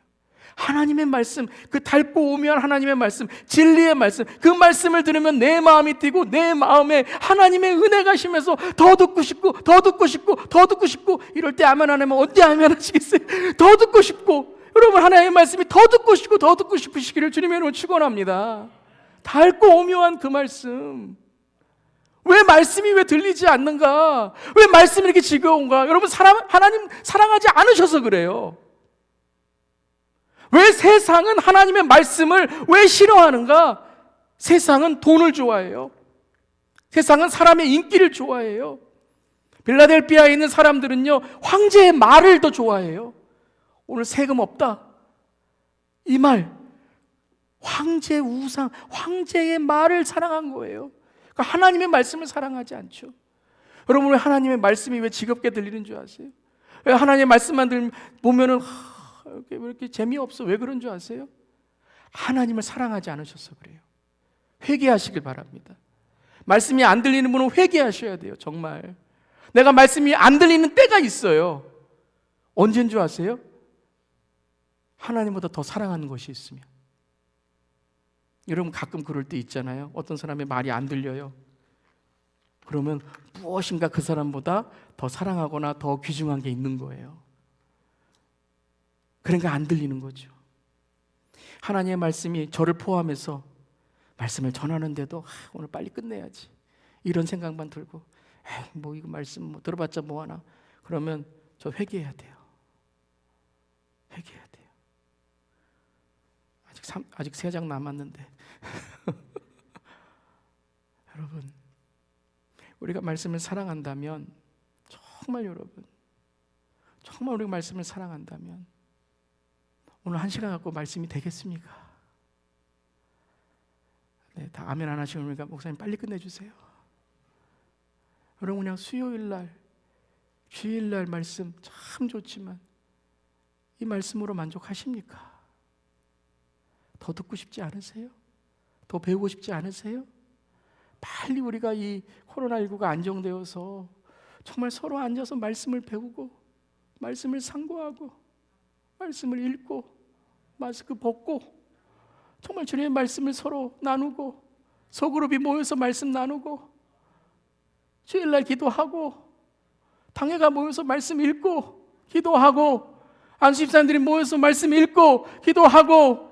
하나님의 말씀, 그 닳고 오면 하나님의 말씀, 진리의 말씀, 그 말씀을 들으면 내 마음이 뛰고 내 마음에 하나님의 은혜가 심해서 더 듣고 싶고 더 듣고 싶고 더 듣고 싶고, 이럴 때 아멘 안 하면 언제 아멘 하시겠어요? 더 듣고 싶고, 여러분, 하나님의 말씀이 더 듣고 싶고 더 듣고 싶으시기를 주님의 이름으로 축원합니다. 닳고 오묘한 그 말씀, 왜 말씀이 왜 들리지 않는가? 왜 말씀이 이렇게 지겨운가? 여러분, 하나님 사랑하지 않으셔서 그래요. 왜 세상은 하나님의 말씀을 왜 싫어하는가? 세상은 돈을 좋아해요. 세상은 사람의 인기를 좋아해요. 빌라델피아에 있는 사람들은요, 황제의 말을 더 좋아해요. 오늘 세금 없다, 이 말, 황제의 우상, 황제의 말을 사랑한 거예요. 그러니까 하나님의 말씀을 사랑하지 않죠. 여러분, 왜 하나님의 말씀이 왜 지겹게 들리는 줄 아세요? 왜 하나님의 말씀만 보면은 왜 이렇게 재미없어? 왜 그런 줄 아세요? 하나님을 사랑하지 않으셔서 그래요. 회개하시길 바랍니다. 말씀이 안 들리는 분은 회개하셔야 돼요. 정말 내가 말씀이 안 들리는 때가 있어요. 언제인 줄 아세요? 하나님보다 더 사랑하는 것이 있으면. 여러분, 가끔 그럴 때 있잖아요. 어떤 사람의 말이 안 들려요. 그러면 무엇인가 그 사람보다 더 사랑하거나 더 귀중한 게 있는 거예요. 그러니까 안 들리는 거죠. 하나님의 말씀이 저를 포함해서 말씀을 전하는데도 오늘 빨리 끝내야지, 이런 생각만 들고, 뭐 이거 말씀 뭐 들어봤자 뭐하나, 그러면 저 회개해야 돼요. 회개해야 돼요. 아직 3장 남았는데 여러분, 우리가 말씀을 사랑한다면, 정말 여러분, 정말 우리가 말씀을 사랑한다면 오늘 1시간 갖고 말씀이 되겠습니까? 네, 다 아멘 안 하시니까 목사님 빨리 끝내주세요. 여러분, 그냥 수요일날, 주일날 말씀 참 좋지만 이 말씀으로 만족하십니까? 더 듣고 싶지 않으세요? 더 배우고 싶지 않으세요? 빨리 우리가 이 코로나19가 안정되어서 정말 서로 앉아서 말씀을 배우고, 말씀을 상고하고, 말씀을 읽고, 마스크 벗고, 정말 주님의 말씀을 서로 나누고, 소그룹이 모여서 말씀 나누고, 주일날 기도하고, 당회가 모여서 말씀 읽고 기도하고, 안수집사님들이 모여서 말씀 읽고 기도하고,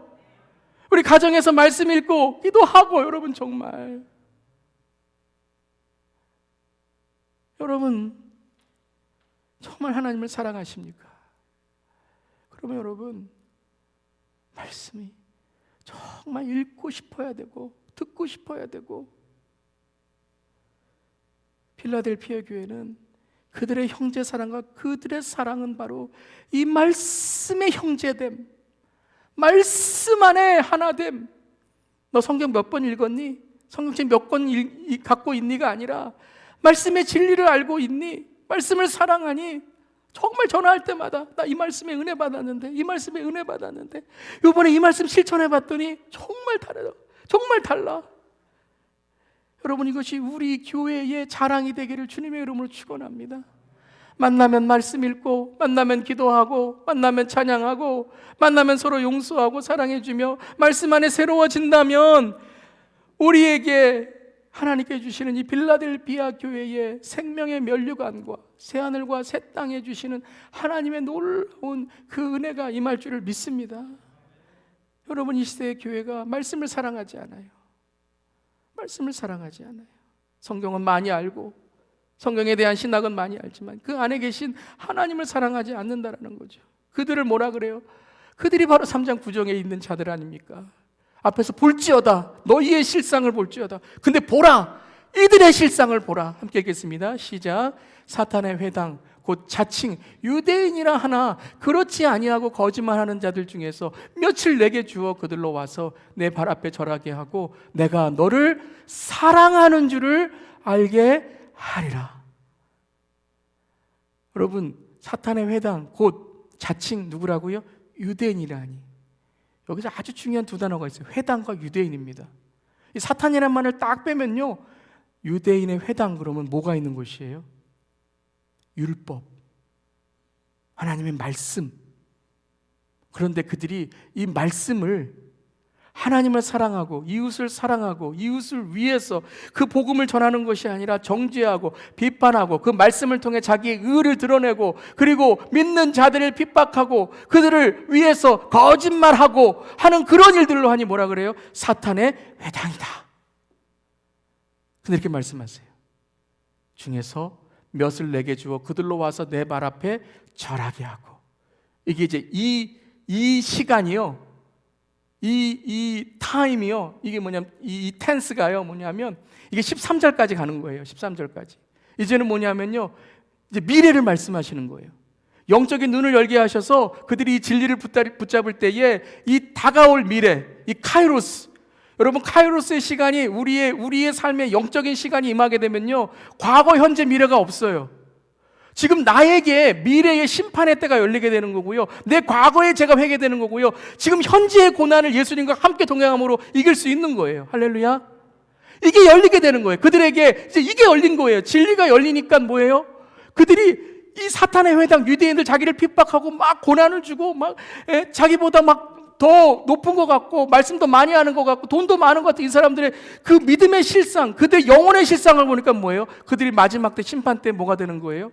우리 가정에서 말씀 읽고 기도하고. 여러분, 정말 여러분 정말 하나님을 사랑하십니까? 그러면 여러분, 말씀이 정말 읽고 싶어야 되고 듣고 싶어야 되고. 필라델피아 교회는 그들의 형제 사랑과 그들의 사랑은 바로 이 말씀의 형제됨, 말씀 안에 하나됨. 너 성경 몇 번 읽었니? 성경책 몇 권 갖고 있니가 아니라 말씀의 진리를 알고 있니? 말씀을 사랑하니? 정말 전화할 때마다 나 이 말씀에 은혜 받았는데, 이 말씀에 은혜 받았는데, 이번에 이 말씀 실천해 봤더니 정말 다르다, 정말 달라. 여러분, 이것이 우리 교회의 자랑이 되기를 주님의 이름으로 축원합니다. 만나면 말씀 읽고, 만나면 기도하고, 만나면 찬양하고, 만나면 서로 용서하고 사랑해주며 말씀 안에 새로워진다면 우리에게 하나님께 주시는 이 빌라델피아 교회의 생명의 면류관과 새하늘과 새 땅에 주시는 하나님의 놀라운 그 은혜가 임할 줄을 믿습니다. 여러분, 이 시대의 교회가 말씀을 사랑하지 않아요. 말씀을 사랑하지 않아요. 성경은 많이 알고 성경에 대한 신학은 많이 알지만 그 안에 계신 하나님을 사랑하지 않는다라는 거죠. 그들을 뭐라 그래요? 그들이 바로 3장 9절에 있는 자들 아닙니까? 앞에서 볼지어다, 너희의 실상을 볼지어다. 근데 보라, 이들의 실상을 보라. 함께 읽겠습니다. 시작. 사탄의 회당 곧 자칭 유대인이라 하나 그렇지 아니하고 거짓말하는 자들 중에서 며칠 내게 주어 그들로 와서 내 발 앞에 절하게 하고 내가 너를 사랑하는 줄을 알게 하리라. 여러분, 사탄의 회당 곧 자칭 누구라고요? 유대인이라니. 여기서 아주 중요한 두 단어가 있어요. 회당과 유대인입니다. 이 사탄이라는 말을 딱 빼면요, 유대인의 회당 그러면 뭐가 있는 곳이에요? 율법, 하나님의 말씀. 그런데 그들이 이 말씀을, 하나님을 사랑하고 이웃을 사랑하고 이웃을 위해서 그 복음을 전하는 것이 아니라 정죄하고 비판하고 그 말씀을 통해 자기의 의를 드러내고, 그리고 믿는 자들을 핍박하고 그들을 위해서 거짓말하고 하는 그런 일들로 하니 뭐라 그래요? 사탄의 회당이다. 근데 이렇게 말씀하세요. 중에서 몇을 내게 주어 그들로 와서 내 발 앞에 절하게 하고. 이게 이제 이 이 시간이요, 이 타임이요, 이게 뭐냐면 이 텐스가요 뭐냐면 이게 13절까지 가는 거예요. 13절까지. 이제는 뭐냐면요, 이제 미래를 말씀하시는 거예요. 영적인 눈을 열게 하셔서 그들이 이 진리를 붙잡을 때에 이 다가올 미래, 이 카이로스, 여러분 카이로스의 시간이 우리의 삶에 영적인 시간이 임하게 되면요, 과거, 현재, 미래가 없어요. 지금 나에게 미래의 심판의 때가 열리게 되는 거고요, 내 과거에 제가 회개되는 거고요, 지금 현재의 고난을 예수님과 함께 동행함으로 이길 수 있는 거예요. 할렐루야. 이게 열리게 되는 거예요. 그들에게 이제 이게 열린 거예요. 진리가 열리니까 뭐예요? 그들이 이 사탄의 회당 유대인들 자기를 핍박하고 막 고난을 주고 막 자기보다 막 더 높은 것 같고 말씀도 많이 하는 것 같고 돈도 많은 것 같은 이 사람들의 그 믿음의 실상, 그들의 영혼의 실상을 보니까 뭐예요? 그들이 마지막 때 심판 때 뭐가 되는 거예요?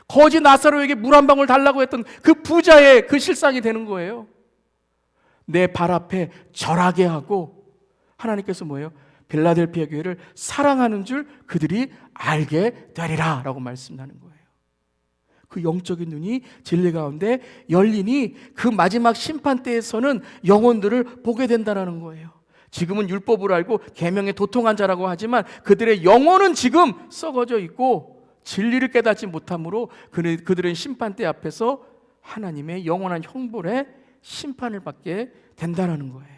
거지 나사로에게 물 한 방울 달라고 했던 그 부자의 그 실상이 되는 거예요. 내 발 앞에 절하게 하고 하나님께서 뭐예요? 빌라델피아 교회를 사랑하는 줄 그들이 알게 되리라 라고 말씀하는 거예요. 그 영적인 눈이 진리 가운데 열리니 그 마지막 심판 때에서는 영혼들을 보게 된다는 거예요. 지금은 율법을 알고 계명에 도통한 자라고 하지만 그들의 영혼은 지금 썩어져 있고 진리를 깨닫지 못함으로 그들은 심판 때 앞에서 하나님의 영원한 형벌의 심판을 받게 된다는 거예요.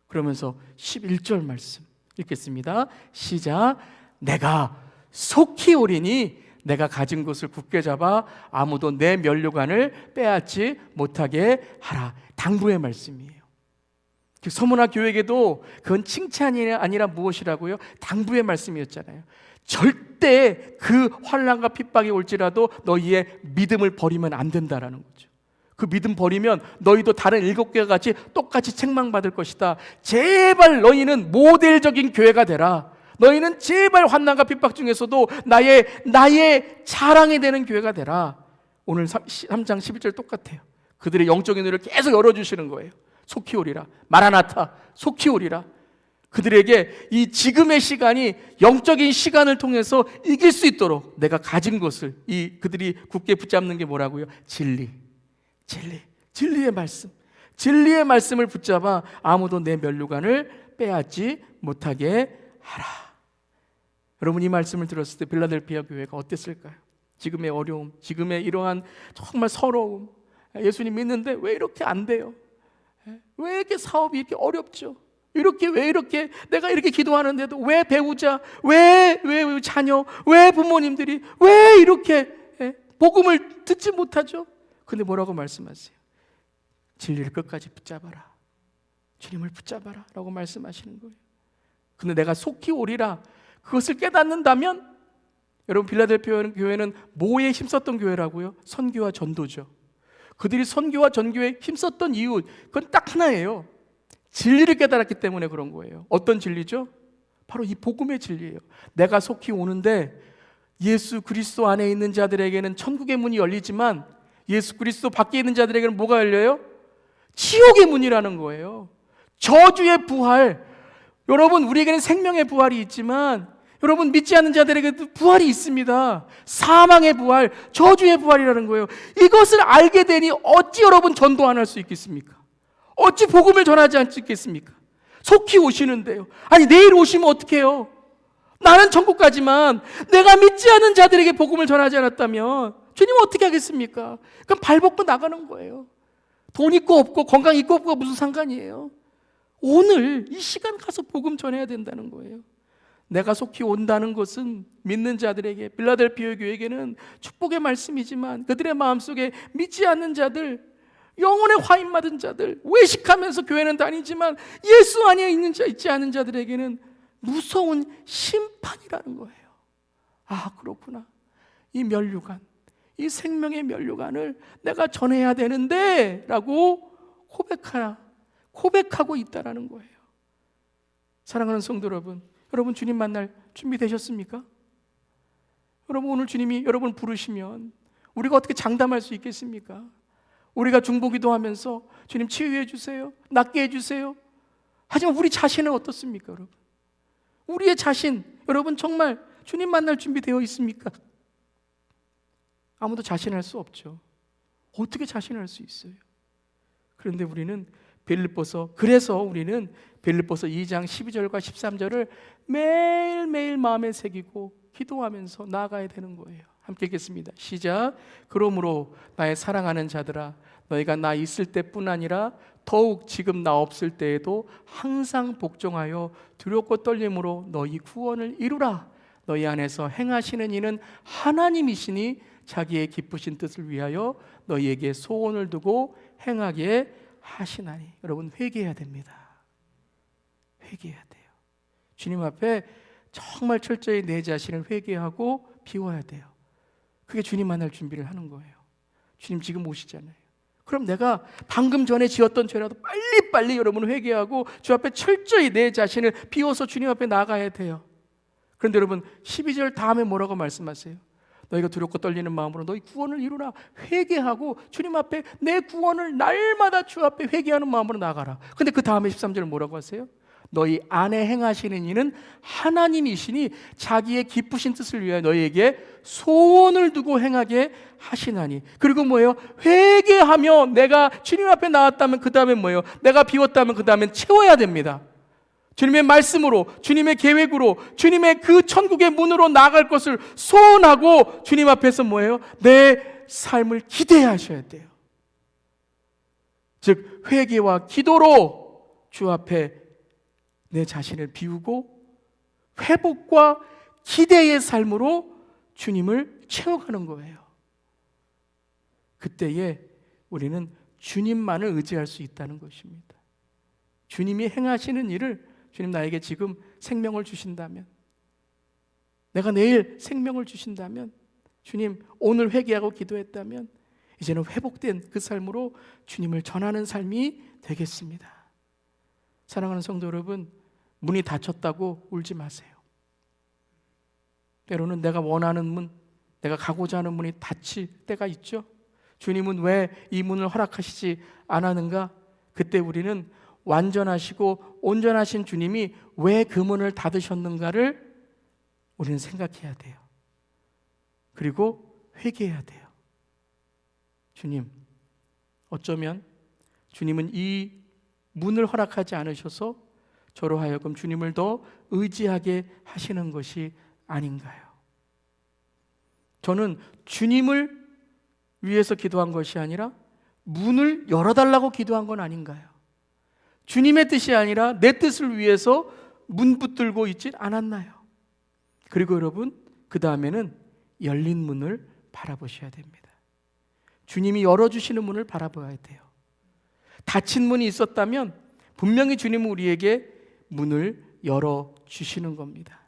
그러면서 11절 말씀 읽겠습니다. 시작. 내가 속히 오리니 내가 가진 것을 굳게 잡아 아무도 내 면류관을 빼앗지 못하게 하라. 당부의 말씀이에요. 서문화 교회에게도 그건 칭찬이 아니라 무엇이라고요? 당부의 말씀이었잖아요. 절대 그 환난과 핍박이 올지라도 너희의 믿음을 버리면 안 된다라는 거죠. 그 믿음 버리면 너희도 다른 7교회와 같이 똑같이 책망받을 것이다. 제발 너희는 모델적인 교회가 되라. 너희는 제발 환난과 핍박 중에서도 나의 자랑이 되는 교회가 되라. 오늘 3장 11절 똑같아요. 그들의 영적인 눈을 계속 열어주시는 거예요. 속히 오리라. 마라나타, 속히 오리라. 그들에게 이 지금의 시간이 영적인 시간을 통해서 이길 수 있도록 내가 가진 것을 그들이 굳게 붙잡는 게 뭐라고요? 진리의 말씀. 진리의 말씀을 붙잡아 아무도 내 면류관을 빼앗지 못하게 하라. 여러분, 이 말씀을 들었을 때 빌라델피아 교회가 어땠을까요? 지금의 어려움, 지금의 이러한 정말 서러움, 예수님 믿는데 왜 이렇게 안 돼요? 왜 이렇게 사업이 이렇게 어렵죠? 왜 이렇게 내가 이렇게 기도하는데도 왜 배우자, 왜 자녀, 왜 부모님들이 왜 이렇게 복음을 듣지 못하죠? 근데 뭐라고 말씀하세요? 진리를 끝까지 붙잡아라. 주님을 붙잡아라 라고 말씀하시는 거예요. 근데 내가 속히 오리라. 그것을 깨닫는다면, 여러분 빌라델피아 교회는 뭐에 힘썼던 교회라고요? 선교와 전도죠. 그들이 선교와 전교에 힘썼던 이유, 그건 딱 하나예요. 진리를 깨달았기 때문에 그런 거예요. 어떤 진리죠? 바로 이 복음의 진리예요. 내가 속히 오는데 예수 그리스도 안에 있는 자들에게는 천국의 문이 열리지만 예수 그리스도 밖에 있는 자들에게는 뭐가 열려요? 지옥의 문이라는 거예요. 저주의 부활. 여러분, 우리에게는 생명의 부활이 있지만 여러분, 믿지 않는 자들에게도 부활이 있습니다. 사망의 부활, 저주의 부활이라는 거예요. 이것을 알게 되니 어찌 여러분 전도 안 할 수 있겠습니까? 어찌 복음을 전하지 않겠습니까? 속히 오시는데요. 아니, 내일 오시면 어떡해요? 나는 천국 가지만 내가 믿지 않는 자들에게 복음을 전하지 않았다면 주님은 어떻게 하겠습니까? 그럼 발벗고 나가는 거예요. 돈 있고 없고 건강 있고 없고가 무슨 상관이에요? 오늘 이 시간 가서 복음 전해야 된다는 거예요. 내가 속히 온다는 것은 믿는 자들에게, 빌라델피아 교회에게는 축복의 말씀이지만 그들의 마음속에 믿지 않는 자들, 영혼의 화인 맞은 자들, 외식하면서 교회는 다니지만 예수 안에 있지 않은 자들에게는 무서운 심판이라는 거예요. 아, 그렇구나. 이 면류관, 이 생명의 면류관을 내가 전해야 되는데 라고 고백하고 있다라는 거예요. 사랑하는 성도 여러분, 여러분 주님 만날 준비되셨습니까? 여러분, 오늘 주님이 여러분을 부르시면 우리가 어떻게 장담할 수 있겠습니까? 우리가 중보기도 하면서 주님 치유해 주세요, 낫게 해주세요. 하지만 우리 자신은 어떻습니까? 여러분, 우리의 자신, 여러분 정말 주님 만날 준비되어 있습니까? 아무도 자신할 수 없죠. 어떻게 자신할 수 있어요? 그런데 우리는 우리는 빌립보서 2장 12절과 13절을 매일매일 마음에 새기고 기도하면서 나아가야 되는 거예요. 함께 읽겠습니다. 시작. 그러므로 나의 사랑하는 자들아, 너희가 나 있을 때뿐 아니라 더욱 지금 나 없을 때에도 항상 복종하여 두렵고 떨림으로 너희 구원을 이루라. 너희 안에서 행하시는 이는 하나님이시니 자기의 기쁘신 뜻을 위하여 너희에게 소원을 두고 행하게 하시나니. 여러분, 회개해야 됩니다. 회개해야 돼요. 주님 앞에 정말 철저히 내 자신을 회개하고 비워야 돼요. 그게 주님 만날 준비를 하는 거예요. 주님 지금 오시잖아요. 그럼 내가 방금 전에 지었던 죄라도 빨리 여러분 회개하고 주 앞에 철저히 내 자신을 비워서 주님 앞에 나가야 돼요. 그런데 여러분 12절 다음에 뭐라고 말씀하세요? 너희가 두렵고 떨리는 마음으로 너희 구원을 이루라. 회개하고 주님 앞에 내 구원을 날마다 주 앞에 회개하는 마음으로 나가라. 근데 그 다음에 13절 뭐라고 하세요? 너희 안에 행하시는 이는 하나님이시니 자기의 기쁘신 뜻을 위하여 너희에게 소원을 두고 행하게 하시나니. 그리고 뭐예요? 회개하며 내가 주님 앞에 나왔다면 그 다음에 뭐예요? 내가 비웠다면 그 다음엔 채워야 됩니다. 주님의 말씀으로, 주님의 계획으로, 주님의 그 천국의 문으로 나아갈 것을 소원하고 주님 앞에서 뭐예요? 내 삶을 기대하셔야 돼요. 즉 회개와 기도로 주 앞에 내 자신을 비우고 회복과 기대의 삶으로 주님을 채워가는 거예요. 그때에 우리는 주님만을 의지할 수 있다는 것입니다. 주님이 행하시는 일을, 주님 나에게 지금 생명을 주신다면, 내가 내일 생명을 주신다면, 주님 오늘 회개하고 기도했다면 이제는 회복된 그 삶으로 주님을 전하는 삶이 되겠습니다. 사랑하는 성도 여러분, 문이 닫혔다고 울지 마세요. 때로는 내가 원하는 문, 내가 가고자 하는 문이 닫힐 때가 있죠. 주님은 왜 이 문을 허락하시지 않았는가? 그때 우리는 완전하시고 온전하신 주님이 왜 그 문을 닫으셨는가를 우리는 생각해야 돼요. 그리고 회개해야 돼요. 주님, 어쩌면 주님은 이 문을 허락하지 않으셔서 저로 하여금 주님을 더 의지하게 하시는 것이 아닌가요? 저는 주님을 위해서 기도한 것이 아니라 문을 열어달라고 기도한 건 아닌가요? 주님의 뜻이 아니라 내 뜻을 위해서 문 붙들고 있지 않았나요? 그리고 여러분, 그 다음에는 열린 문을 바라보셔야 됩니다. 주님이 열어주시는 문을 바라봐야 돼요. 닫힌 문이 있었다면 분명히 주님은 우리에게 문을 열어주시는 겁니다.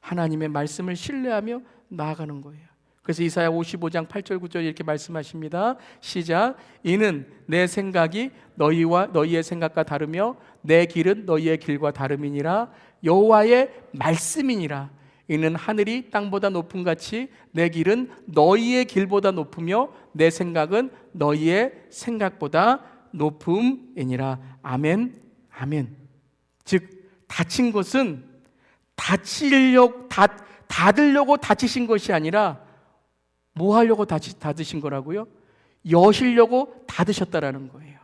하나님의 말씀을 신뢰하며 나아가는 거예요. 그래서 이사야 55장 8절 9절 이렇게 말씀하십니다. 시작. 이는 내 생각이 너희와 너희의 생각과 다르며 내 길은 너희의 길과 다름이니라. 여호와의 말씀이니라. 이는 하늘이 땅보다 높음 같이 내 길은 너희의 길보다 높으며 내 생각은 너희의 생각보다 높음이니라. 아멘. 아멘. 즉 닫힌 것은 닫으려고 닫히신 것이 아니라 뭐 하려고 닫으신 거라고요? 여시려고 닫으셨다라는 거예요.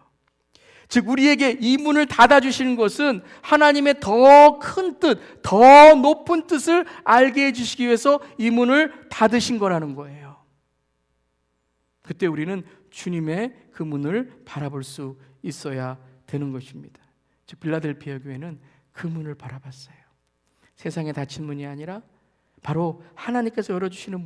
즉 우리에게 이 문을 닫아주시는 것은 하나님의 더 큰 뜻, 더 높은 뜻을 알게 해주시기 위해서 이 문을 닫으신 거라는 거예요. 그때 우리는 주님의 그 문을 바라볼 수 있어야 되는 것입니다. 즉 빌라델피아 교회는 그 문을 바라봤어요. 세상에 닫힌 문이 아니라 바로 하나님께서 열어주시는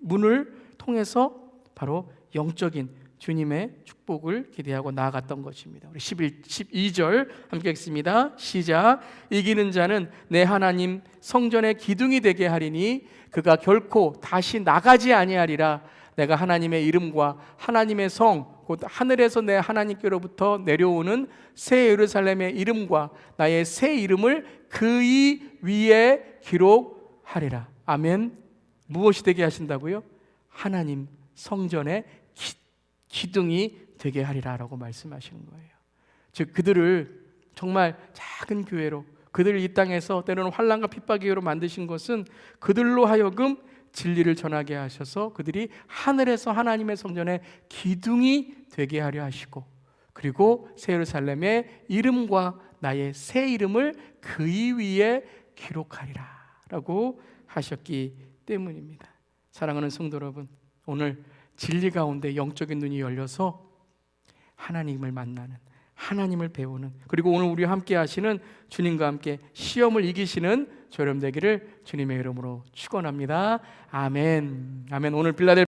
문을 통해서 바로 영적인 주님의 축복을 기대하고 나아갔던 것입니다. 우리 12절 함께 읽습니다. 시작. 이기는 자는 내 하나님 성전의 기둥이 되게 하리니 그가 결코 다시 나가지 아니하리라. 내가 하나님의 이름과 하나님의 성 곧 하늘에서 내 하나님께로부터 내려오는 새 예루살렘의 이름과 나의 새 이름을 그의 위에 기록하리라. 아멘. 무엇이 되게 하신다고요? 하나님 성전의 기둥이 되게 하리라 라고 말씀하시는 거예요. 즉 그들을 정말 작은 교회로, 그들을 이 땅에서 때로는 환난과 핍박의 교회로 만드신 것은 그들로 하여금 진리를 전하게 하셔서 그들이 하늘에서 하나님의 성전에 기둥이 되게 하려 하시고 그리고 새 예루살렘의 이름과 나의 새 이름을 그의 위에 기록하리라 라고 하셨기 때문입니다. 사랑하는 성도 여러분, 오늘 진리 가운데 영적인 눈이 열려서 하나님을 만나는, 하나님을 배우는, 그리고 오늘 우리와 함께 하시는 주님과 함께 시험을 이기시는 저 여러분 되기를 주님의 이름으로 축원합니다. 아멘. 아멘. 오늘 빌라델